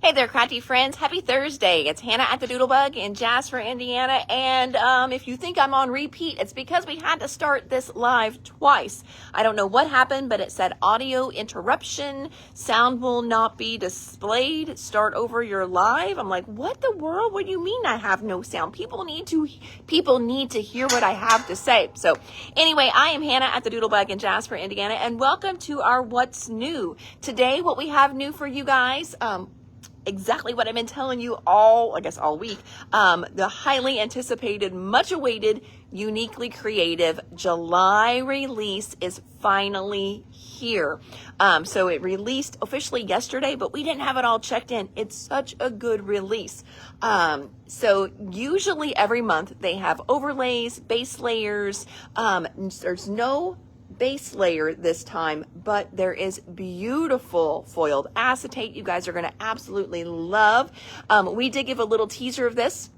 Hey there, crafty friends. Happy Thursday. It's Hannah at the Doodlebug in Jasper, Indiana. And if you think I'm on repeat, it's because we had to start this live twice. I don't know what happened, but it said audio interruption. Sound will not be displayed. Start over your live. I'm like, what the world? What do you mean I have no sound? People need to hear what I have to say. So anyway, I am Hannah at the Doodlebug in Jasper, Indiana, and welcome to our What's New. Today, what we have new for you guys, exactly what I've been telling you all week. The highly anticipated, much awaited, uniquely creative July release is finally here. So it released officially yesterday, but we didn't have it all checked in. It's such a good release. So usually every month they have overlays, base layers. There's no base layer this time, but there is beautiful foiled acetate you guys are going to absolutely love. We did give a little teaser of this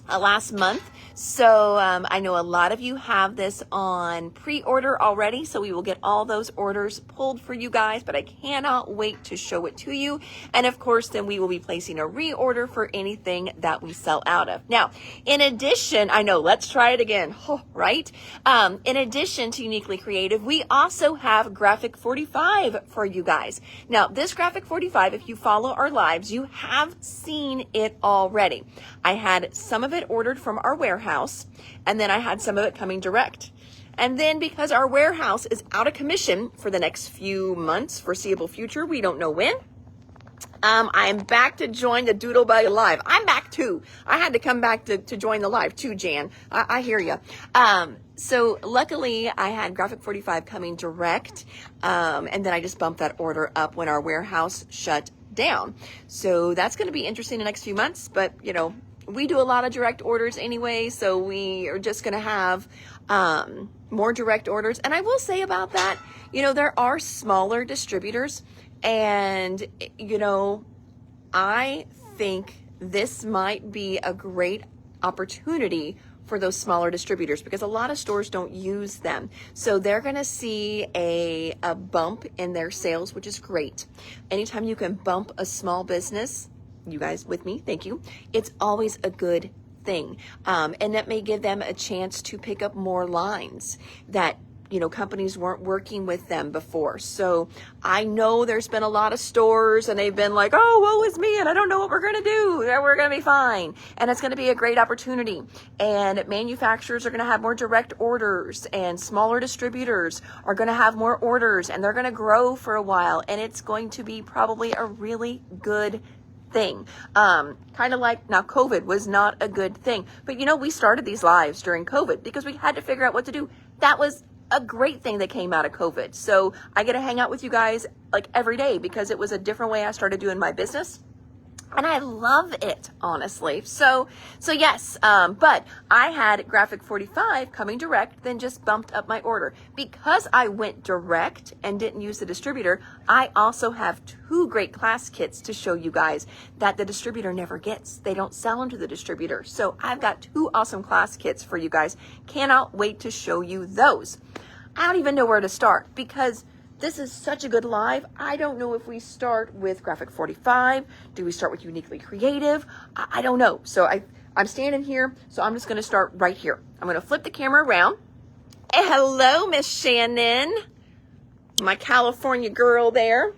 last month. So I know a lot of you have this on pre-order already, so we will get all those orders pulled for you guys, but I cannot wait to show it to you. And of course, then we will be placing a reorder for anything that we sell out of. Now, in addition, I know, let's try it again, right? In addition to Uniquely Creative, we also have Graphic 45 for you guys. Now, this Graphic 45, if you follow our lives, you have seen it already. I had some of it ordered from our warehouse, and then I had some of it coming direct. And then because our warehouse is out of commission for the next few months, foreseeable future, we don't know when, I'm back to join the Doodlebug Live. I'm back too. I had to come back to join the live too, Jan. I hear you. So luckily I had Graphic 45 coming direct, and then I just bumped that order up when our warehouse shut down. So that's going to be interesting the next few months, but you know, we do a lot of direct orders anyway, so we are just going to have more direct orders. And I will say about that, you know, there are smaller distributors, and, you know, I think this might be a great opportunity for those smaller distributors because a lot of stores don't use them. So they're going to see a bump in their sales, which is great. Anytime you can bump a small business, you guys with me, thank you, it's always a good thing. And that may give them a chance to pick up more lines that, you know, companies weren't working with them before. So I know there's been a lot of stores and they've been like, oh, woe is me, and I don't know what we're going to do. We're going to be fine. And it's going to be a great opportunity. And manufacturers are going to have more direct orders, and smaller distributors are going to have more orders, and they're going to grow for a while. And it's going to be probably a really good thing. Kind of like, now COVID was not a good thing, but you know, we started these lives during COVID because we had to figure out what to do. That was a great thing that came out of COVID. So I get to hang out with you guys like every day because it was a different way I started doing my business. And I love it, honestly. So yes, but I had Graphic 45 coming direct, then just bumped up my order. Because I went direct and didn't use the distributor, I also have 2 great class kits to show you guys that the distributor never gets. They don't sell them to the distributor. So I've got 2 awesome class kits for you guys. Cannot wait to show you those. I don't even know where to start because this is such a good live. I don't know if we start with Graphic 45. Do we start with Uniquely Creative? I don't know. So I'm standing here, so I'm just going to start right here. I'm going to flip the camera around. Hey, hello, Miss Shannon, my California girl there.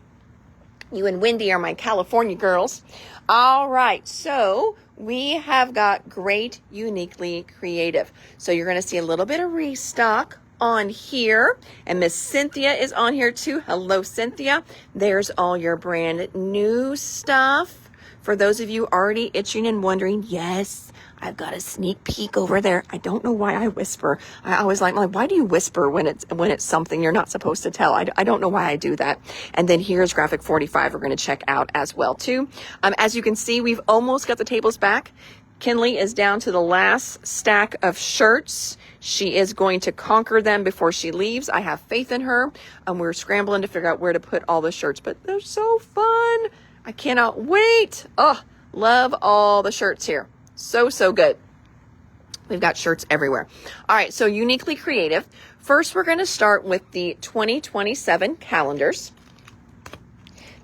You and Wendy are my California girls. All right, so we have got great Uniquely Creative. So you're going to see a little bit of restock on here, and Miss Cynthia is on here too. Hello, Cynthia. There's all your brand new stuff. For those of you already itching and wondering, yes, I've got a sneak peek over there. I don't know why I whisper. I always like, why do you whisper when it's something you're not supposed to tell? I don't know why I do that. And then here's Graphic 45 we're going to check out as well too. As you can see, we've almost got the tables back. Kinley is down to the last stack of shirts. She is going to conquer them before she leaves. I have faith in her. We're scrambling to figure out where to put all the shirts, but they're so fun. I cannot wait. Oh, love all the shirts here. So good. We've got shirts everywhere. All right, so Uniquely Creative. First, we're going to start with the 2027 calendars.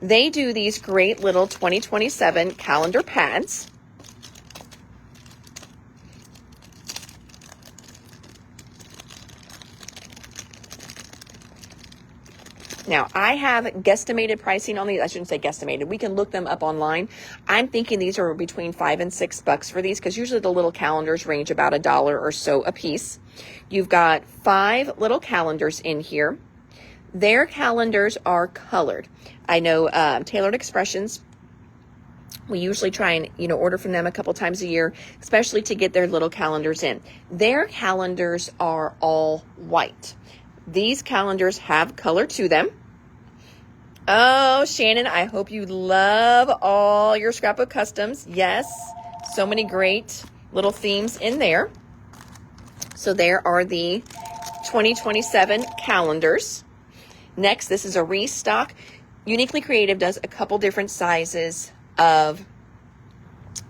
They do these great little 2027 calendar pads. Now, I have guesstimated pricing on these. I shouldn't say guesstimated. We can look them up online. I'm thinking these are between $5 and $6 for these, because usually the little calendars range about $1 or so a piece. You've got 5 little calendars in here. Their calendars are colored. I know Tailored Expressions, we usually try and, order from them a couple times a year, especially to get their little calendars in. Their calendars are all white. These calendars have color to them. Oh, Shannon, I hope you love all your scrapbook customs. Yes, so many great little themes in there. So there are the 2027 calendars. Next, this is a restock. Uniquely Creative does a couple different sizes of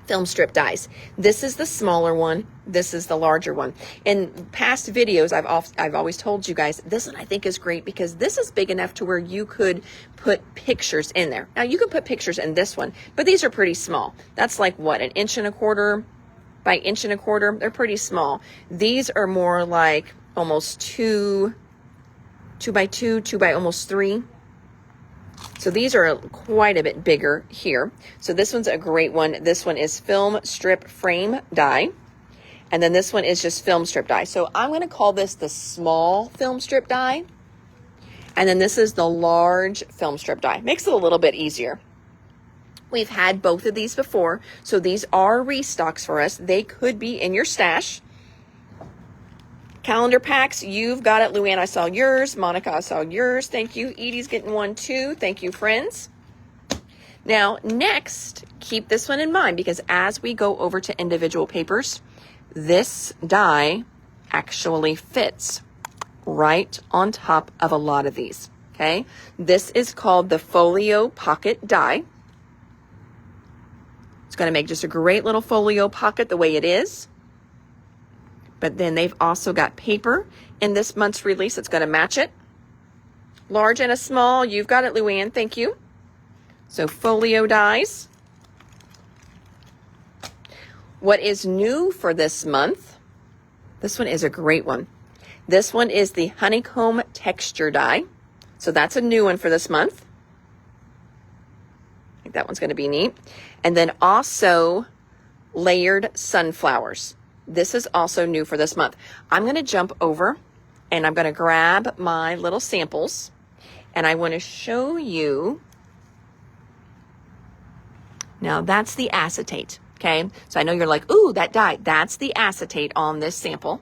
film strip dies. This is the smaller one. This is the larger one. In past videos, I've always told you guys, this one I think is great because this is big enough to where you could put pictures in there. Now you can put pictures in this one, but these are pretty small. That's like what, 1 1/4 by 1 1/4? They're pretty small. These are more like almost 2 by 2, 2 by almost 3. So these are quite a bit bigger here. So this one's a great one. This one is film strip frame die. And then this one is just film strip die. So I'm going to call this the small film strip die. And then this is the large film strip die. Makes it a little bit easier. We've had both of these before. So these are restocks for us. They could be in your stash. Calendar packs, you've got it. Luann, I saw yours. Monica, I saw yours. Thank you. Edie's getting one too. Thank you, friends. Now, next, keep this one in mind because as we go over to individual papers, this die actually fits right on top of a lot of these, okay? This is called the Folio Pocket die. It's going to make just a great little folio pocket the way it is. But then they've also got paper in this month's release that's going to match it. Large and a small. You've got it, Luann. Thank you. So folio dies. What is new for this month? This one is a great one. This one is the honeycomb texture die. So that's a new one for this month. I think that one's going to be neat. And then also layered sunflowers. This is also new for this month. I'm going to jump over and I'm going to grab my little samples and I want to show you. Now that's the acetate, okay? So I know you're like, ooh, that die. That's the acetate on this sample.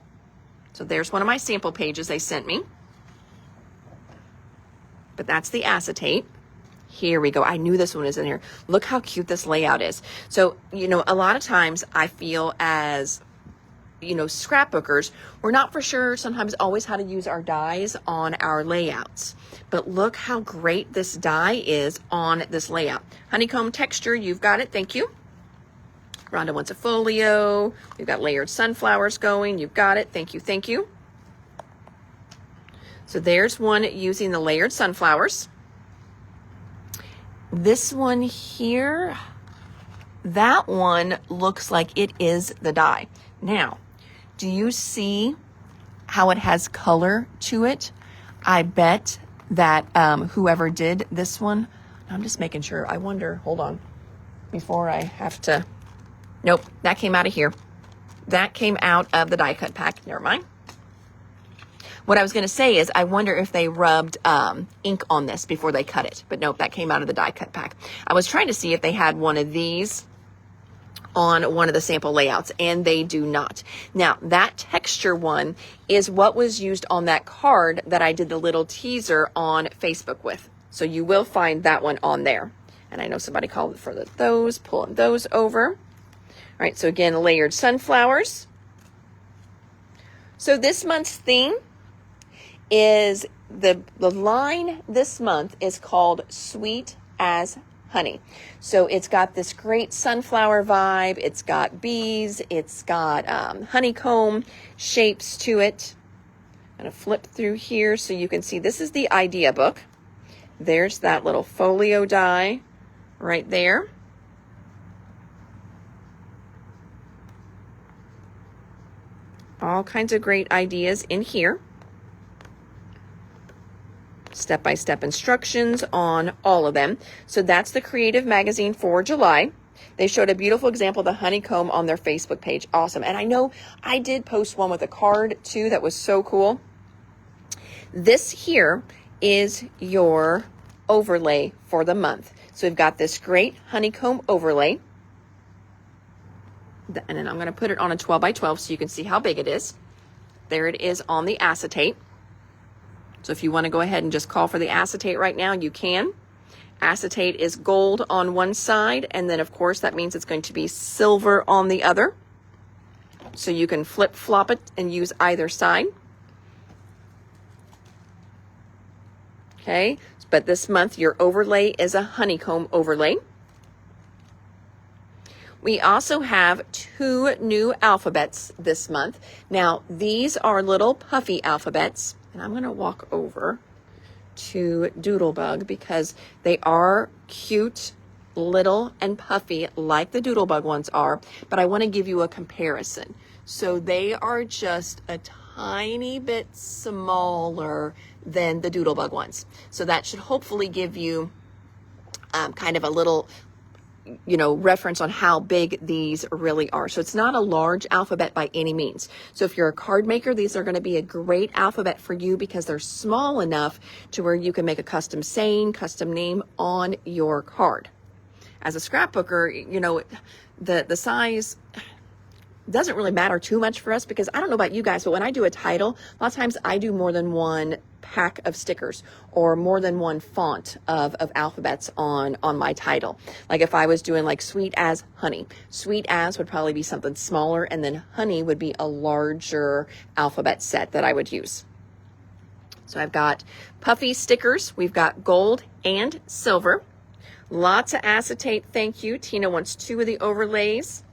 So there's one of my sample pages they sent me. But that's the acetate. Here we go. I knew this one was in here. Look how cute this layout is. So, a lot of times I feel as scrapbookers, we're not for sure sometimes always how to use our dies on our layouts. But look how great this die is on this layout. Honeycomb texture, you've got it. Thank you. Rhonda wants a folio. We've got layered sunflowers going. You've got it. Thank you. Thank you. So there's one using the layered sunflowers. This one here, that one looks like it is the die. Now, do you see how it has color to it? I bet that whoever did this one, I'm just making sure. I wonder, hold on, before I have to, nope, that came out of here. That came out of the die cut pack. Never mind. What I was going to say is I wonder if they rubbed ink on this before they cut it. But nope, that came out of the die cut pack. I was trying to see if they had one of these on one of the sample layouts, and they do not. Now, that texture one is what was used on that card that I did the little teaser on Facebook with. So you will find that one on there. And I know somebody called it for those, pulling those over. All right, so again, layered sunflowers. So this month's theme is the line this month is called Sweet as Honey. So it's got this great sunflower vibe. It's got bees. It's got honeycomb shapes to it. I'm going to flip through here so you can see this is the idea book. There's that little folio die right there. All kinds of great ideas in here. Step-by-step instructions on all of them. So that's the Creative Magazine for July. They showed a beautiful example of the honeycomb on their Facebook page. Awesome. And I know I did post one with a card too that was so cool. This here is your overlay for the month. So we've got this great honeycomb overlay. And then I'm going to put it on a 12 by 12 so you can see how big it is. There it is on the acetate. So if you want to go ahead and just call for the acetate right now, you can. Acetate is gold on one side, and then of course that means it's going to be silver on the other. So you can flip-flop it and use either side. Okay, but this month your overlay is a honeycomb overlay. We also have 2 new alphabets this month. Now, these are little puffy alphabets, and I'm going to walk over to Doodlebug because they are cute, little, and puffy like the Doodlebug ones are, but I want to give you a comparison. So they are just a tiny bit smaller than the Doodlebug ones. So that should hopefully give you kind of a little reference on how big these really are. So it's not a large alphabet by any means. So if you're a card maker, these are going to be a great alphabet for you because they're small enough to where you can make a custom saying, custom name on your card. As a scrapbooker, the size doesn't really matter too much for us because I don't know about you guys, but when I do a title, a lot of times I do more than one pack of stickers or more than one font of alphabets on my title. Like if I was doing like sweet as honey, sweet as would probably be something smaller, and then honey would be a larger alphabet set that I would use. So I've got puffy stickers. We've got gold and silver. Lots of acetate. Thank you. Tina wants 2 of the overlays.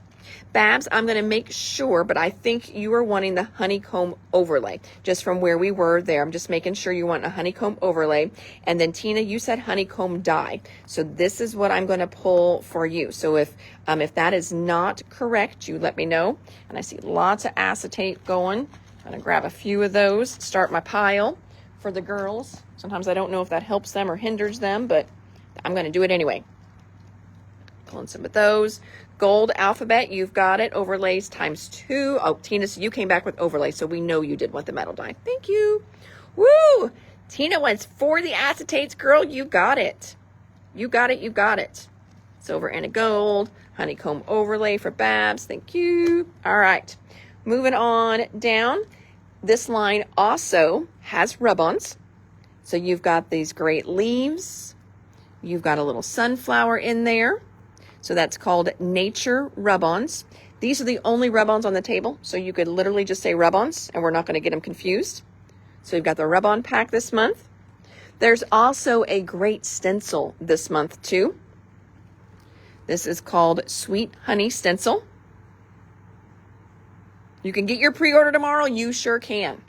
Babs, I'm going to make sure, but I think you are wanting the honeycomb overlay just from where we were there. I'm just making sure you want a honeycomb overlay. And then Tina, you said honeycomb die. So this is what I'm going to pull for you. So if that is not correct, you let me know. And I see lots of acetate going. I'm going to grab a few of those, start my pile for the girls. Sometimes I don't know if that helps them or hinders them, but I'm going to do it anyway. Pulling some of those. Gold alphabet, you've got it. Overlays times 2. Oh, Tina, so you came back with overlays, so we know you did want the metal die. Thank you. Woo! Tina went for the acetates. Girl, you got it. You got it. You got it. Silver and a gold. Honeycomb overlay for Babs. Thank you. All right. Moving on down. This line also has rub-ons. So you've got these great leaves. You've got a little sunflower in there. So that's called Nature Rub-Ons. These are the only rub-ons on the table, so you could literally just say rub-ons, and we're not going to get them confused. So you've got the rub-on pack this month. There's also a great stencil this month, too. This is called Sweet Honey Stencil. You can get your pre-order tomorrow. You sure can.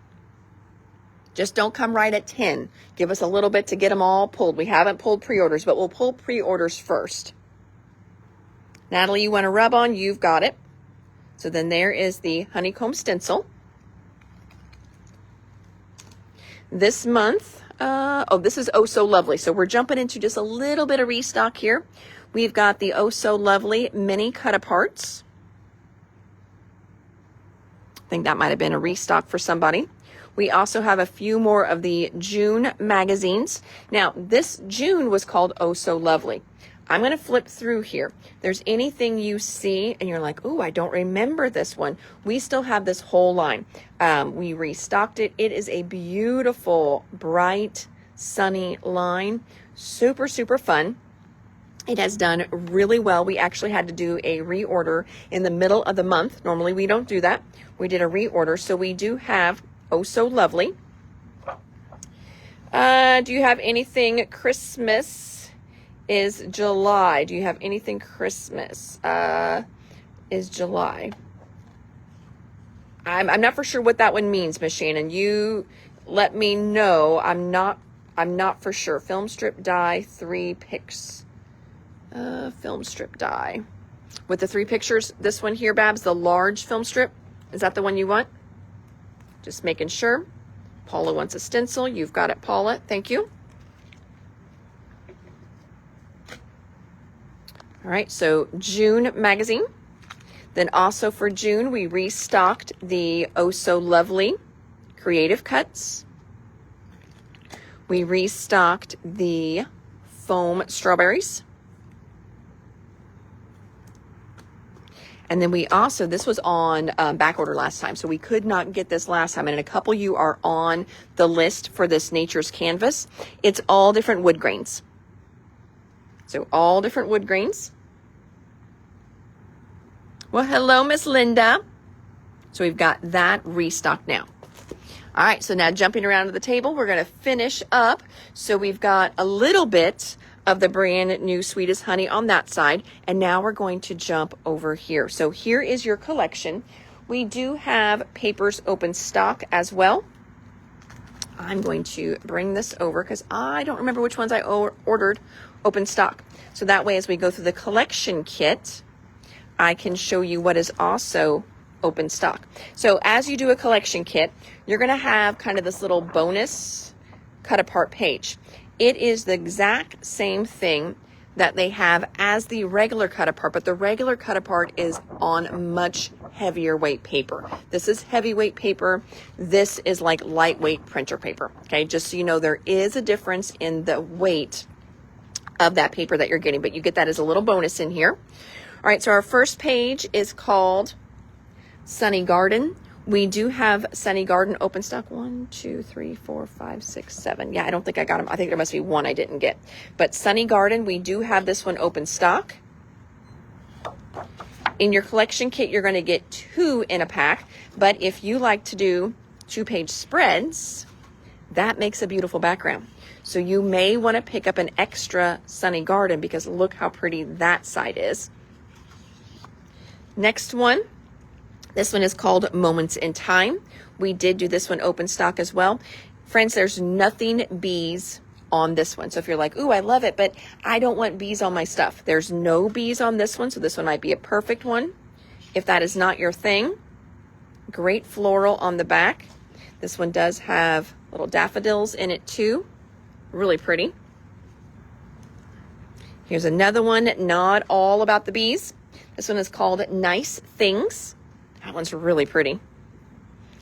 Just don't come right at 10. Give us a little bit to get them all pulled. We haven't pulled pre-orders, but we'll pull pre-orders first. Natalie, you want a rub-on? You've got it. So then there is the honeycomb stencil. This month, this is Oh So Lovely. So we're jumping into just a little bit of restock here. We've got the Oh So Lovely mini cut-aparts. I think that might have been a restock for somebody. We also have a few more of the June magazines. Now, this June was called Oh So Lovely. I'm going to flip through here. There's anything you see and you're like, ooh, I don't remember this one. We still have this whole line. We restocked it. It is a beautiful, bright, sunny line. Super, super fun. It has done really well. We actually had to do a reorder in the middle of the month. Normally we don't do that. We did a reorder. So we do have Oh So Lovely. Do you have anything Christmas? Is July. Do you have anything Christmas? Is July. I'm not for sure what that one means, Miss Shannon. You let me know. I'm not I'm not for sure. Film strip die, 3 picks. Film strip die. With the 3 pictures, this one here, Babs, the large film strip. Is that the one you want? Just making sure. Paula wants a stencil. You've got it, Paula. Thank you. All right, so June magazine. Then also for June, we restocked the Oh So Lovely Creative Cuts. We restocked the foam strawberries. And then we also, this was on back order last time, so we could not get this last time. And a couple of you are on the list for this Nature's Canvas. It's all different wood grains. So all different wood grains. Well, hello, Miss Linda. So we've got that restocked now. All right, so now jumping around to the table, we're going to finish up. So we've got a little bit of the brand new Sweetest Honey on that side. And now we're going to jump over here. So here is your collection. We do have papers open stock as well. I'm going to bring this over because I don't remember which ones I ordered open stock. So that way, as we go through the collection kit, I can show you what is also open stock. So as you do a collection kit, you're going to have kind of this little bonus cut apart page. It is the exact same thing that they have as the regular cut apart, but the regular cut apart is on much heavier weight paper. This is heavyweight paper. This is like lightweight printer paper. Okay, just so you know, there is a difference in the weight of that paper that you're getting, but you get that as a little bonus in here. All right, so our first page is called Sunny Garden. We do have Sunny Garden open stock. 1, 2, 3, 4, 5, 6, 7. Yeah, I don't think I got them. I think there must be one I didn't get. But Sunny Garden, we do have this one open stock. In your collection kit, you're going to get 2 in a pack. But if you like to do 2-page spreads, that makes a beautiful background. So you may want to pick up an extra Sunny Garden because look how pretty that side is. Next one, this one is called Moments in Time. We did do this one open stock as well. Friends, there's nothing bees on this one. So if you're like, ooh, I love it, but I don't want bees on my stuff. There's no bees on this one, so this one might be a perfect one. If that is not your thing, great floral on the back. This one does have little daffodils in it too. Really pretty. Here's another one, not all about the bees. This one is called Nice Things. That one's really pretty.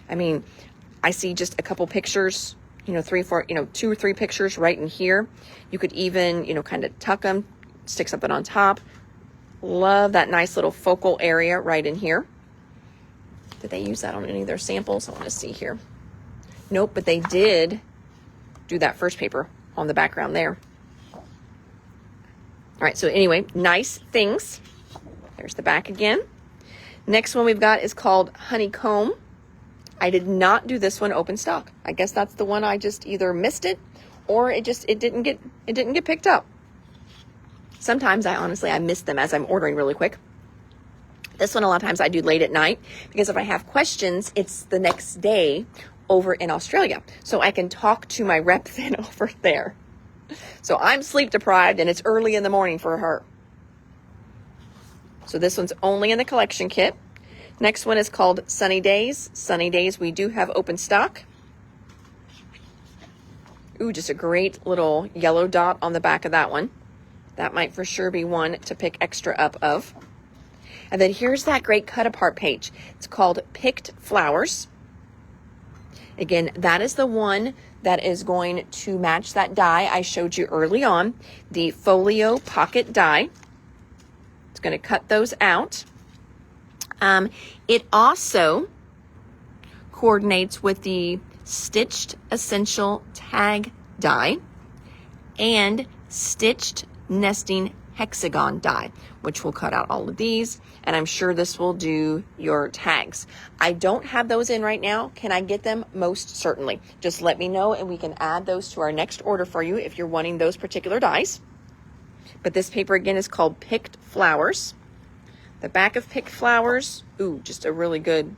I mean, I see just a couple pictures, 2 or 3 pictures right in here. You could even, kind of tuck them, stick something on top. Love that nice little focal area right in here. Did they use that on any of their samples? I want to see here. Nope, but they did do that first paper on the background there. All right, so anyway, Nice Things. There's the back again. Next one we've got is called Honeycomb. I did not do this one open stock. I guess that's the one I just either missed it or it didn't get picked up. Sometimes I miss them as I'm ordering really quick. This one a lot of times I do late at night because if I have questions, it's the next day over in Australia. So I can talk to my rep then over there. So I'm sleep deprived and it's early in the morning for her. So this one's only in the collection kit. Next one is called Sunny Days. Sunny Days, we do have open stock. Ooh, just a great little yellow dot on the back of that one. That might for sure be one to pick extra up of. And then here's that great cut apart page. It's called Picked Flowers. Again, that is the one that is going to match that die I showed you early on, the Folio Pocket die. It's going to cut those out. It also coordinates with the Stitched Essential Tag die and Stitched Nesting Hexagon die, which will cut out all of these, and I'm sure this will do your tags. I don't have those in right now. Can I get them? Most certainly. Just let me know and we can add those to our next order for you if you're wanting those particular dies. But this paper again is called Picked Flowers. The back of Picked Flowers, ooh, just a really good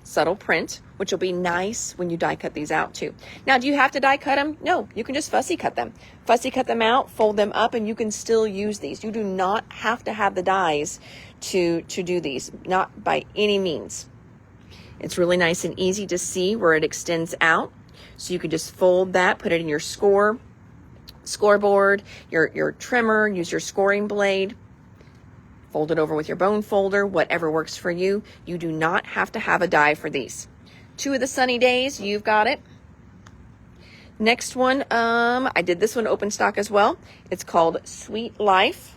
subtle print, which will be nice when you die cut these out too. Now, do you have to die cut them? No, you can just fussy cut them. Fussy cut them out, fold them up, and you can still use these. You do not have to have the dies to do these, not by any means. It's really nice and easy to see where it extends out. So you can just fold that, put it in your scoreboard, your trimmer, use your scoring blade, fold it over with your bone folder, whatever works for you. You do not have to have a die for these. 2 of the sunny days, you've got it. Next one, I did this one open stock as well. It's called Sweet Life.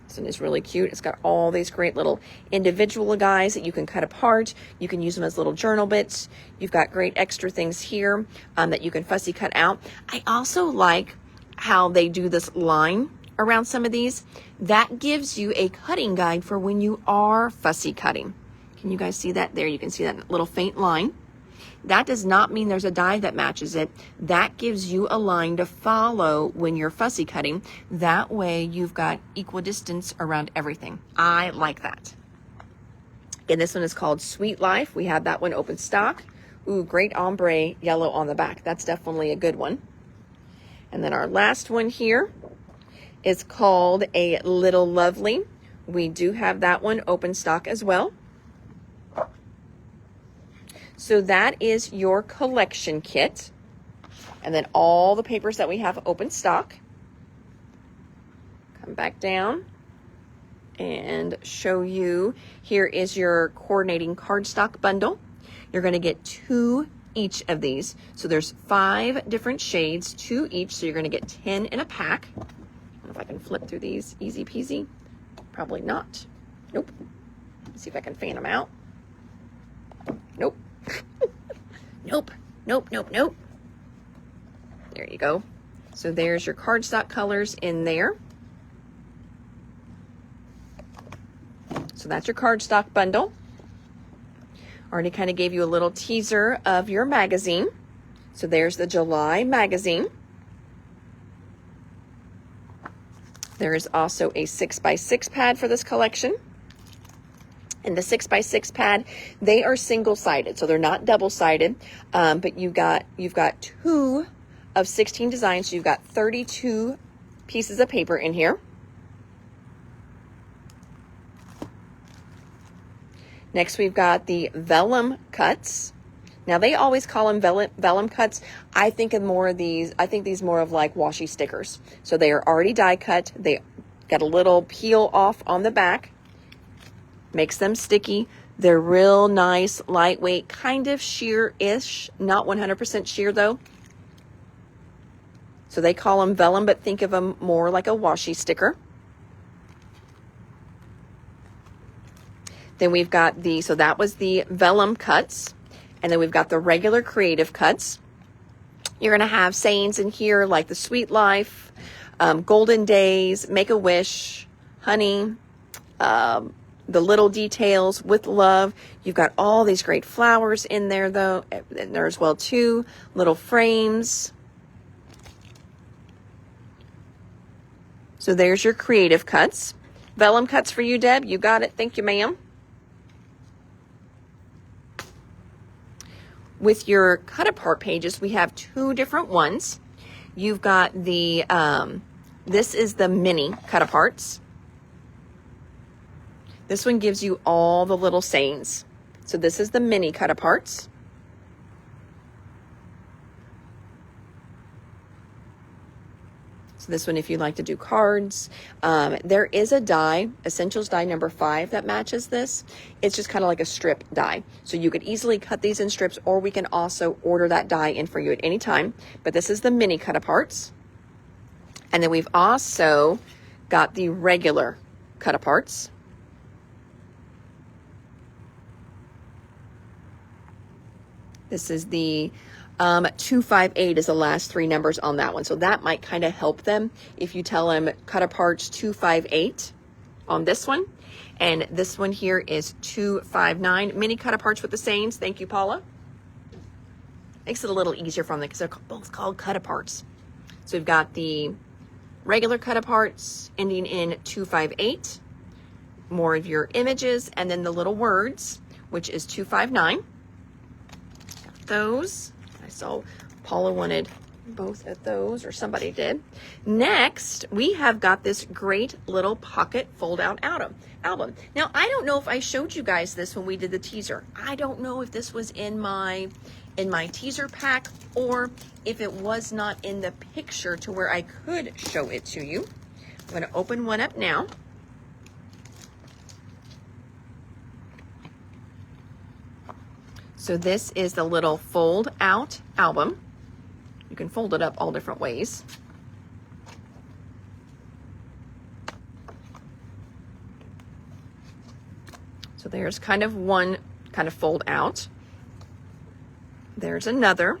This one is really cute. It's got all these great little individual guys that you can cut apart. You can use them as little journal bits. You've got great extra things here that you can fussy cut out. I also like how they do this line around some of these. That gives you a cutting guide for when you are fussy cutting. Can you guys see that there? You can see that little faint line. That does not mean there's a die that matches it. That gives you a line to follow when you're fussy cutting. That way you've got equal distance around everything. I like that. Again, this one is called Sweet Life. We have that one open stock. Ooh, great ombre yellow on the back. That's definitely a good one. And then our last one here is called A Little Lovely. We do have that one open stock as well. So that is your collection kit. And then all the papers that we have open stock. Come back down and show you. Here is your coordinating cardstock bundle. You're going to get 2 each of these. So there's 5 different shades, 2 each. So you're going to get 10 in a pack. I don't know if I can flip through these easy peasy. Probably not. Nope. Let's see if I can fan them out. Nope. Nope. Nope. Nope. Nope. There you go. So there's your cardstock colors in there. So that's your cardstock bundle. Already kind of gave you a little teaser of your magazine. So there's the July magazine. There is also a 6x6 pad for this collection. And the 6x6 pad, they are single-sided, so they're not double-sided. But you've got 2 of 16 designs, so you've got 32 pieces of paper in here. Next, we've got the vellum cuts. Now, they always call them vellum cuts. I think these more of like washi stickers. So they are already die cut. They got a little peel off on the back. Makes them sticky. They're real nice, lightweight, kind of sheer-ish. Not 100% sheer though. So they call them vellum, but think of them more like a washi sticker. Then we've got so that was the vellum cuts. And then we've got the regular creative cuts. You're going to have sayings in here like the Sweet Life, Golden Days, Make a Wish, Honey, the Little Details, With Love. You've got all these great flowers in there though, in there as well too. Little frames. So there's your creative cuts. Vellum cuts for you, Deb. You got it. Thank you, ma'am. With your cut apart pages, we have 2 different ones. You've got the, this is the mini cut aparts. This one gives you all the little sayings. So this is the mini cut aparts. So this one, if you like to do cards, there is a die, Essentials die number 5 that matches this. It's just kind of like a strip die. So you could easily cut these in strips, or we can also order that die in for you at any time. But this is the mini cut aparts. And then we've also got the regular cut aparts. This is the 258 is the last 3 numbers on that one. So that might kind of help them if you tell them cut aparts 258 on this one. And this one here is 259. Mini cut aparts with the sayings. Thank you, Paula. Makes it a little easier for them because they're both called cut aparts. So we've got the regular cut aparts ending in 258. More of your images, and then the little words which is $2.59. Got those. I saw Paula wanted both of those, or somebody did. Next, we have got this great little pocket fold-out album. Now, I don't know if I showed you guys this when we did the teaser. I don't know if this was in my teaser pack or if it was not in the picture to where I could show it to you. I'm going to open one up now. So this is the little fold-out album. You can fold it up all different ways. So there's kind of one kind of fold out. There's another.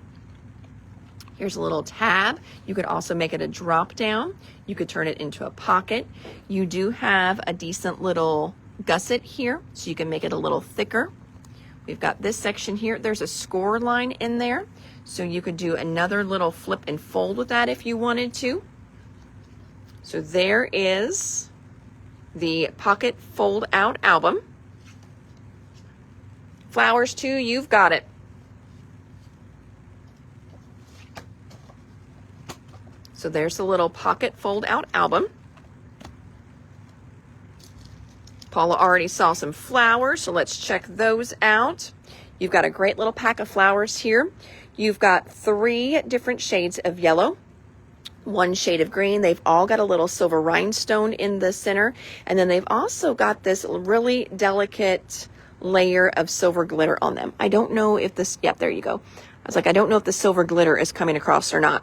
Here's a little tab. You could also make it a drop down. You could turn it into a pocket. You do have a decent little gusset here, so you can make it a little thicker. We've got this section here. There's a score line in there, so you could do another little flip and fold with that if you wanted to. So there is the pocket fold out album. Flowers too, you've got it. So there's the little pocket fold out album. Paula already saw some flowers, so let's check those out. You've got a great little pack of flowers here. You've got 3 different shades of yellow, 1 shade of green. They've all got a little silver rhinestone in the center. And then they've also got this really delicate layer of silver glitter on them. I don't know if this, yep, there you go. I was like, I don't know if the silver glitter is coming across or not.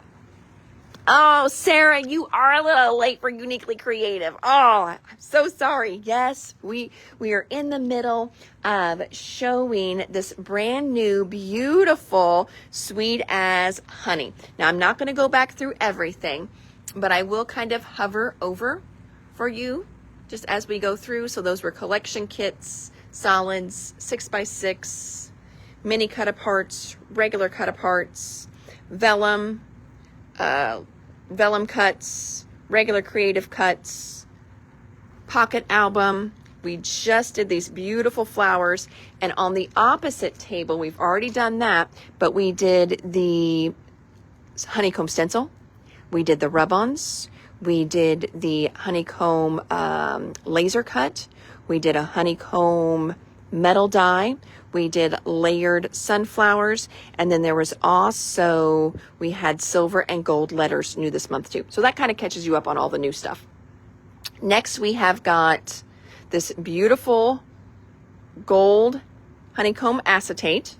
Oh, Sarah, you are a little late for Uniquely Creative. Oh, I'm so sorry. Yes, we are in the middle of showing this brand new, beautiful, sweet as honey. Now, I'm not going to go back through everything, but I will kind of hover over for you just as we go through. So those were collection kits, solids, 6x6, mini cut-aparts, regular cut-aparts, vellum, vellum cuts, regular creative cuts, pocket album. We just did these beautiful flowers, and on the opposite table, we've already done that, but we did the honeycomb stencil, we did the rub-ons, we did the honeycomb laser cut, we did a honeycomb metal die, we did layered sunflowers, and then there was also, we had silver and gold letters new this month too. So that kind of catches you up on all the new stuff. Next, we have got this beautiful gold honeycomb acetate,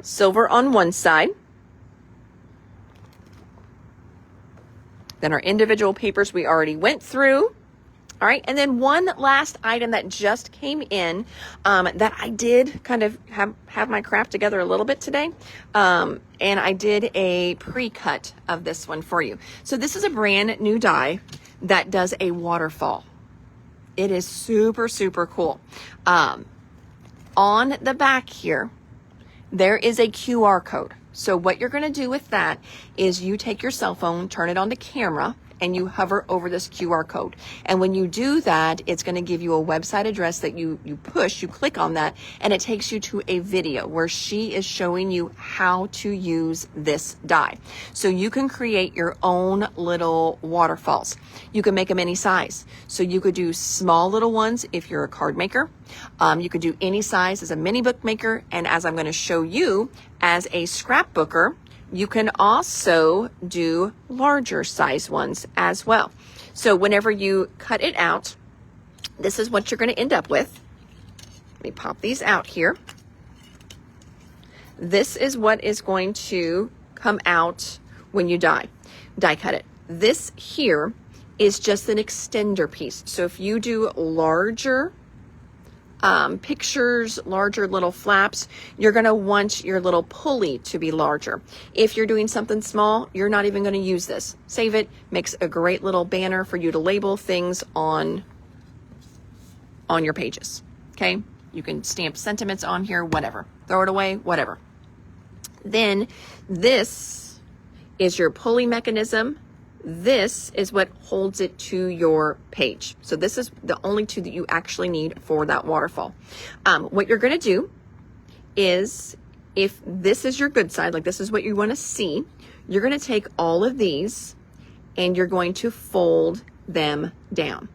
silver on one side. Then our individual papers we already went through. All right, and then one last item that just came in that I did kind of have my craft together a little bit today, and I did a pre-cut of this one for you. So this is a brand new die that does a waterfall. It is super, super cool. On the back here, there is a QR code. So what you're going to do with that is you take your cell phone, turn it on to camera, and you hover over this QR code. And when you do that, it's going to give you a website address that you click on that, and it takes you to a video where she is showing you how to use this die. So you can create your own little waterfalls. You can make them any size. So you could do small little ones if you're a card maker. You could do any size as a mini book maker, and as I'm going to show you as a scrapbooker, you can also do larger size ones as well. So whenever you cut it out, this is what you're going to end up with. Let me pop these out here. This is what is going to come out when you die cut it. This here is just an extender piece. So if you do larger pictures, larger little flaps, you're going to want your little pulley to be larger. If you're doing something small, you're not even going to use this. Save it. Makes a great little banner for you to label things on your pages. Okay? You can stamp sentiments on here, whatever. Throw it away, whatever. Then this is your pulley mechanism. This is what holds it to your page. So this is the only two that you actually need for that waterfall. What you're going to do is if this is your good side, like this is what you want to see, you're going to take all of these and you're going to fold them down.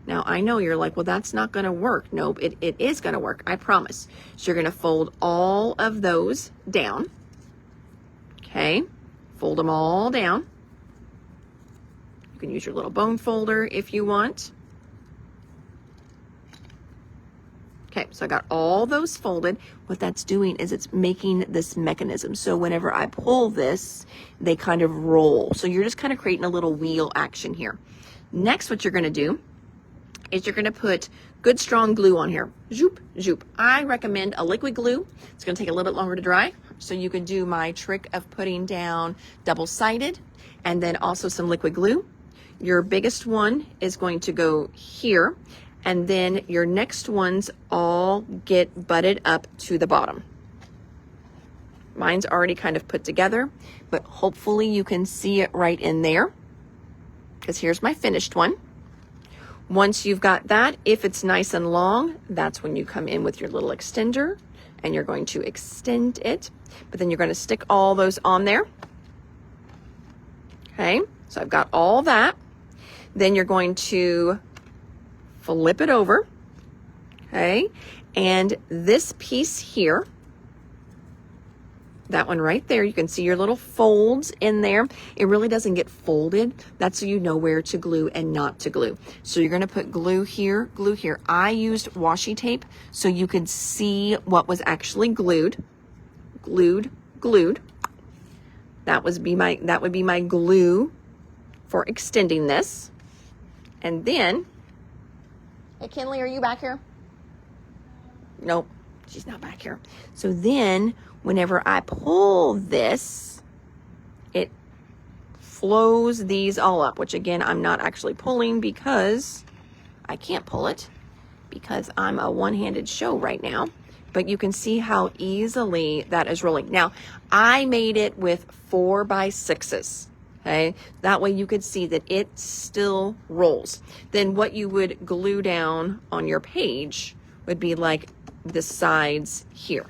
Now, I know you're like, well, that's not going to work. Nope, it is going to work. I promise. So you're going to fold all of those down. Okay. Fold them all down. You can use your little bone folder if you want. Okay, so I got all those folded. What that's doing is it's making this mechanism. So whenever I pull this, they kind of roll. So you're just kind of creating a little wheel action here. Next, what you're going to do is you're going to put good strong glue on here. Zoop, zoop. I recommend a liquid glue. It's going to take a little bit longer to dry. So you can do my trick of putting down double-sided and then also some liquid glue. Your biggest one is going to go here. And then your next ones all get butted up to the bottom. Mine's already kind of put together, but hopefully you can see it right in there, because here's my finished one. Once you've got that, if it's nice and long, that's when you come in with your little extender and you're going to extend it, but then you're going to stick all those on there. Okay, so I've got all that. Then you're going to flip it over, okay? And this piece here, that one right there, you can see your little folds in there. It really doesn't get folded. That's so you know where to glue and not to glue. So you're gonna put glue here, glue here. I used washi tape so you could see what was actually glued. Glued. That would be my glue for extending this. And then, hey, Kinley, are you back here? Nope, she's not back here. So then, whenever I pull this, it flows these all up, which again, I'm not actually pulling because I can't pull it because I'm a one-handed show right now. But you can see how easily that is rolling. Now, I made it with 4x6s. Okay, that way you could see that it still rolls. Then what you would glue down on your page would be like the sides here.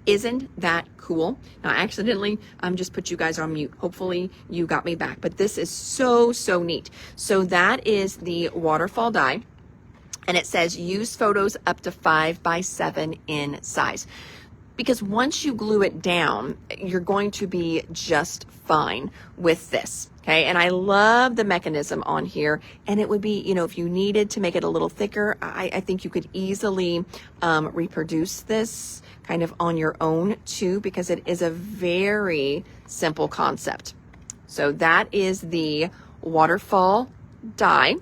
Isn't that cool? Now, accidentally, just put you guys on mute. Hopefully you got me back, but this is so, so neat. So that is the waterfall die. And it says use photos up to 5x7 in size. Because once you glue it down, you're going to be just fine with this. Okay, and I love the mechanism on here. And it would be, you know, if you needed to make it a little thicker, I think you could easily reproduce this kind of on your own too, because it is a very simple concept. So that is the waterfall die.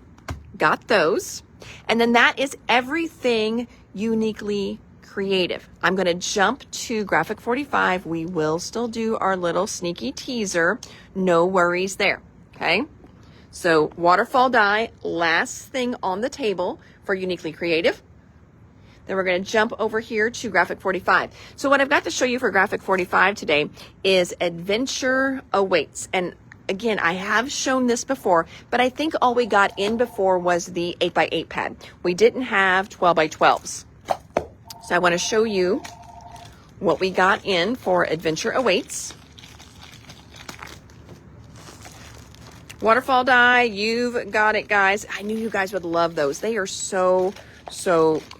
Got those. And then that is everything uniquely creative. I'm going to jump to Graphic 45. We will still do our little sneaky teaser. No worries there. Okay. So waterfall die, last thing on the table for uniquely creative. Then we're going to jump over here to Graphic 45. So what I've got to show you for Graphic 45 today is Adventure Awaits. And again, I have shown this before, but I think all we got in before was the 8x8 pad. We didn't have 12x12s. So I want to show you what we got in for Adventure Awaits. Waterfall die, you've got it, guys. I knew you guys would love those. They are so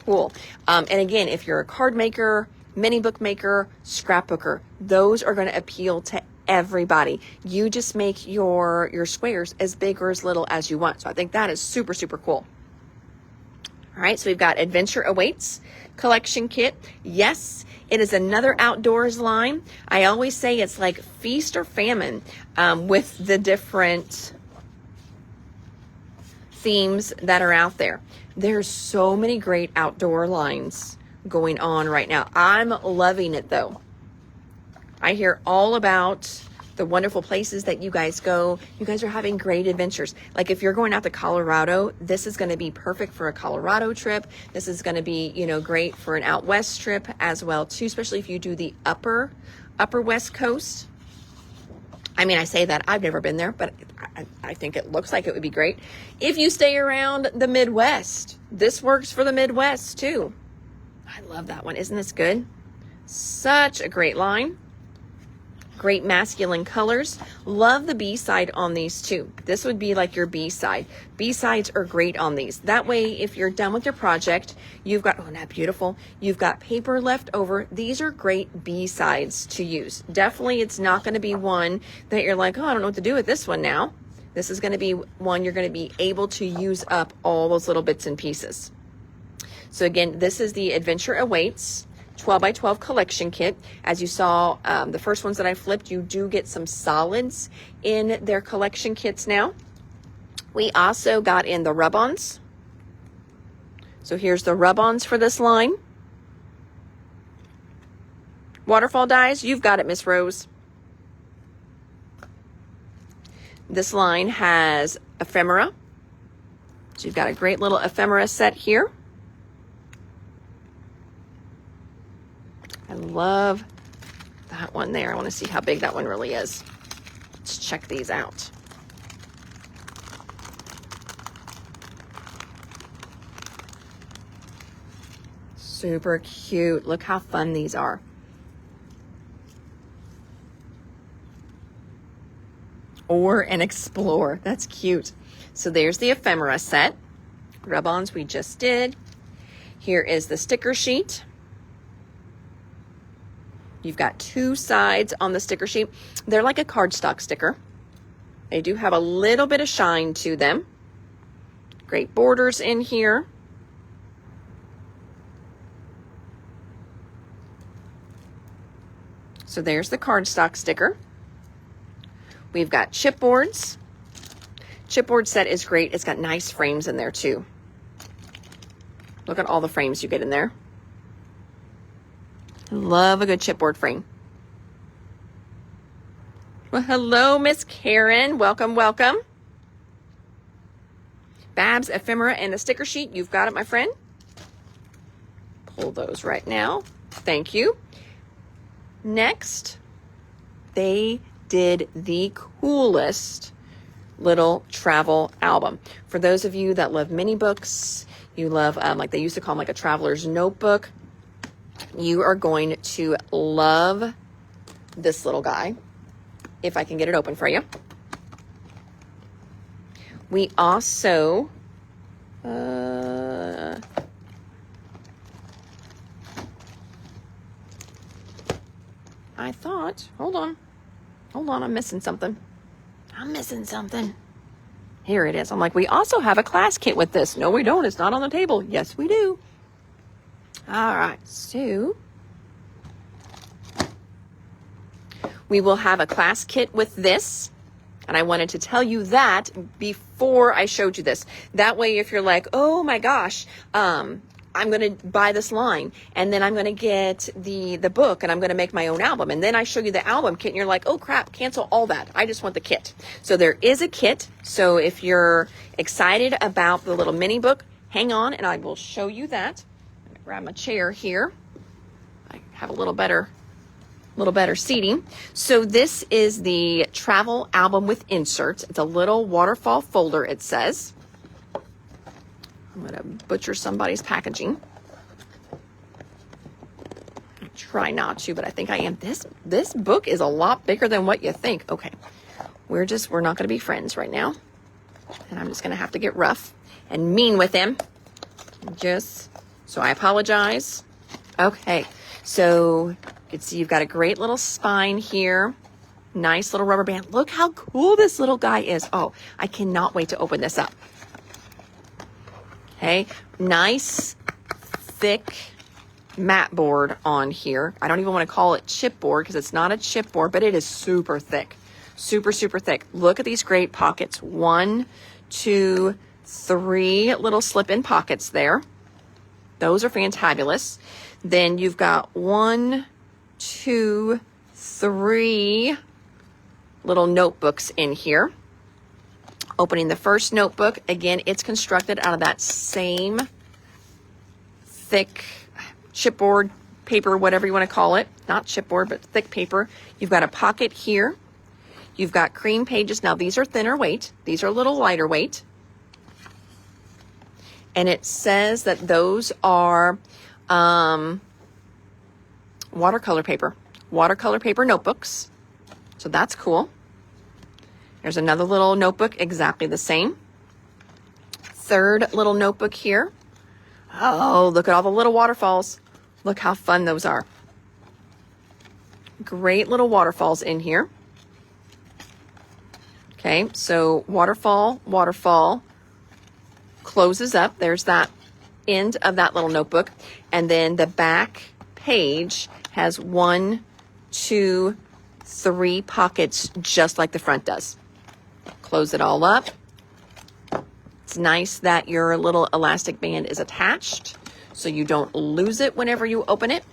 cool. And again, if you're a card maker, mini book maker, scrapbooker, those are going to appeal to everybody. You just make your squares as big or as little as you want. So I think that is super cool. All right, so we've got Adventure Awaits collection kit. Yes, it is another outdoors line. I always say it's like feast or famine with the different themes that are out there. There's so many great outdoor lines going on right now. I'm loving it though. I hear all about the wonderful places that you guys go. You guys are having great adventures. Like if you're going out to Colorado, this is going to be perfect for a Colorado trip. This is going to be, you know, great for an out west trip as well too, especially if you do the upper west coast. I mean, I say that, I've never been there, but I think it looks like it would be great. If you stay around the Midwest, this works for the Midwest too. I love that one. Isn't this good? Such a great line. Great masculine colors. Love the B-side on these too. This would be like your B-side. B-sides are great on these. That way, if you're done with your project, you've got, oh, isn't that beautiful? You've got paper left over. These are great B-sides to use. Definitely, it's not going to be one that you're like, oh, I don't know what to do with this one now. This is going to be one you're going to be able to use up all those little bits and pieces. So again, this is the Adventure Awaits 12 by 12 collection kit. As you saw, the first ones that I flipped, you do get some solids in their collection kits now. We also got in the rub-ons. So here's the rub-ons for this line. Waterfall dies, you've got it, Miss Rose. This line has ephemera. So you've got a great little ephemera set here. I love that one there. I want to see how big that one really is. Let's check these out. Super cute. Look how fun these are. Or an explore. That's cute. So there's the ephemera set. Rub-ons we just did. Here is the sticker sheet. You've got two sides on the sticker sheet. They're like a cardstock sticker. They do have a little bit of shine to them. Great borders in here. So there's the cardstock sticker. We've got chipboards. Chipboard set is great. It's got nice frames in there too. Look at all the frames you get in there. Love a good chipboard frame. Well, hello, Miss Karen. Welcome, welcome. Babs, ephemera, and a sticker sheet. You've got it, my friend. Pull those right now. Thank you. Next, they did the coolest little travel album. For those of you that love mini books, you love, like they used to call them like a traveler's notebook, you are going to love this little guy, if I can get it open for you. We also, I thought, hold on, I'm missing something. Here it is. I'm like, we also have a class kit with this. No, we don't. It's not on the table. Yes, we do. All right, so we will have a class kit with this. And I wanted to tell you that before I showed you this. That way, if you're like, oh my gosh, I'm going to buy this line and then I'm going to get the book and I'm going to make my own album. And then I show you the album kit and you're like, oh crap, cancel all that. I just want the kit. So there is a kit. So if you're excited about the little mini book, hang on and I will show you that. I'm going to grab my chair here. I have a little better seating. So this is the travel album with inserts. It's a little waterfall folder, it says. I'm going to butcher somebody's packaging. I try not to, but I think I am. This book is a lot bigger than what you think. Okay, we're not going to be friends right now. And I'm just going to have to get rough and mean with him. So I apologize. Okay, so you can see you've got a great little spine here. Nice little rubber band. Look how cool this little guy is. Oh, I cannot wait to open this up. Okay, nice, thick mat board on here. I don't even want to call it chipboard because it's not a chipboard, but it is super thick. Super, super thick. Look at these great pockets. 1, 2, 3 little slip-in pockets there. Those are fantabulous. Then you've got 1, 2, 3 little notebooks in here. Opening the first notebook, again, it's constructed out of that same thick chipboard paper, whatever you want to call it. Not chipboard, but thick paper. You've got a pocket here. You've got cream pages. Now these are thinner weight. These are a little lighter weight. And it says that those are watercolor paper notebooks. So that's cool. There's another little notebook, exactly the same. Third little notebook here. Oh, look at all the little waterfalls. Look how fun those are. Great little waterfalls in here. Okay, so waterfall closes up. There's that end of that little notebook. And then the back page has 1, 2, 3 pockets, just like the front does. Close it all up. It's nice that your little elastic band is attached so you don't lose it whenever you open it.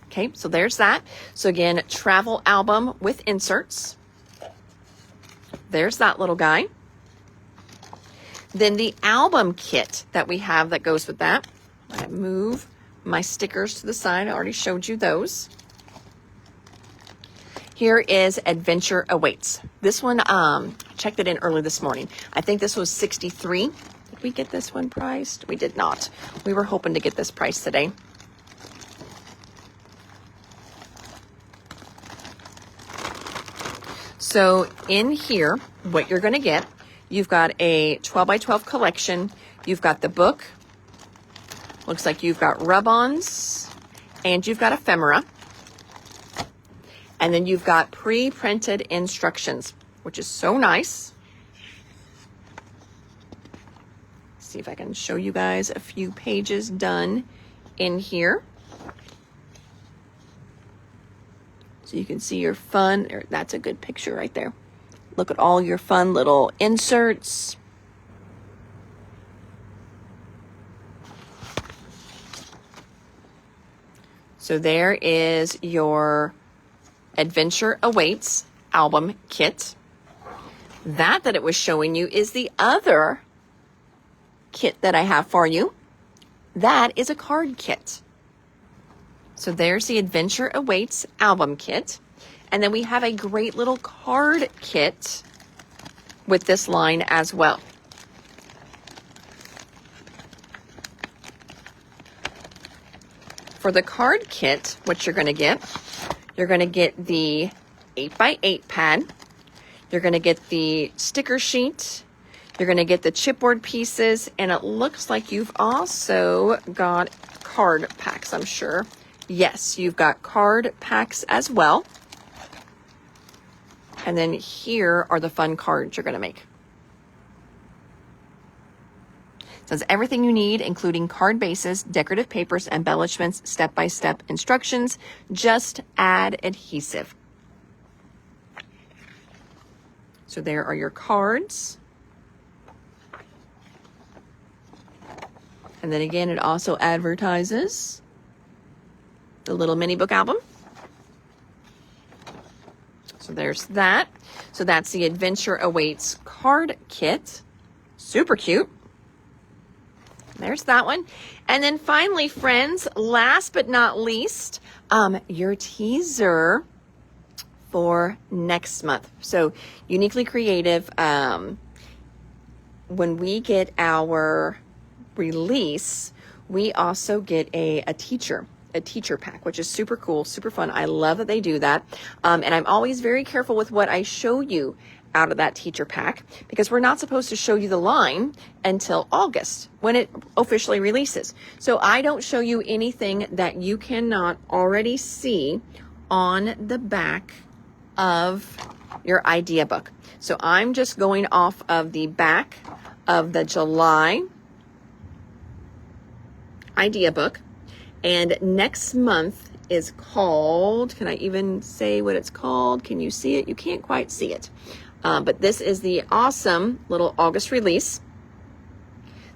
Okay, so there's that. So again, travel album with inserts. There's that little guy. Then the album kit that we have that goes with that. I move my stickers to the side. I already showed you those. Here is Adventure Awaits. This one, I checked it in early this morning. I think this was $63. Did we get this one priced? We did not. We were hoping to get this price today. So in here, what you're going to get, you've got a 12 by 12 collection. You've got the book. Looks like you've got rub-ons and you've got ephemera. And then you've got pre-printed instructions, which is so nice. See if I can show you guys a few pages done in here. So you can see your fun, that's a good picture right there. Look at all your fun little inserts. So there is your Adventure Awaits album kit. That it was showing you is the other kit that I have for you. That is a card kit. So there's the Adventure Awaits album kit. And then we have a great little card kit with this line as well. For the card kit, what you're going to get the 8x8 pad. You're going to get the sticker sheet. You're going to get the chipboard pieces. And it looks like you've also got card packs, I'm sure. Yes, you've got card packs as well. And then here are the fun cards you're going to make. It says everything you need, including card bases, decorative papers, embellishments, step-by-step instructions. Just add adhesive. So there are your cards. And then again, it also advertises the little mini book album. So there's that. So that's the Adventure Awaits card kit. Super cute. There's that one. And then finally, friends, last but not least, your teaser for next month. So Uniquely Creative, when we get our release, we also get a teacher pack, which is super cool, super fun. I love that they do that. And I'm always very careful with what I show you out of that teacher pack, because we're not supposed to show you the line until August when it officially releases. So I don't show you anything that you cannot already see on the back of your idea book. So I'm just going off of the back of the July idea book. And next month is called, can I even say what it's called? Can you see it? You can't quite see it. But this is the awesome little August release.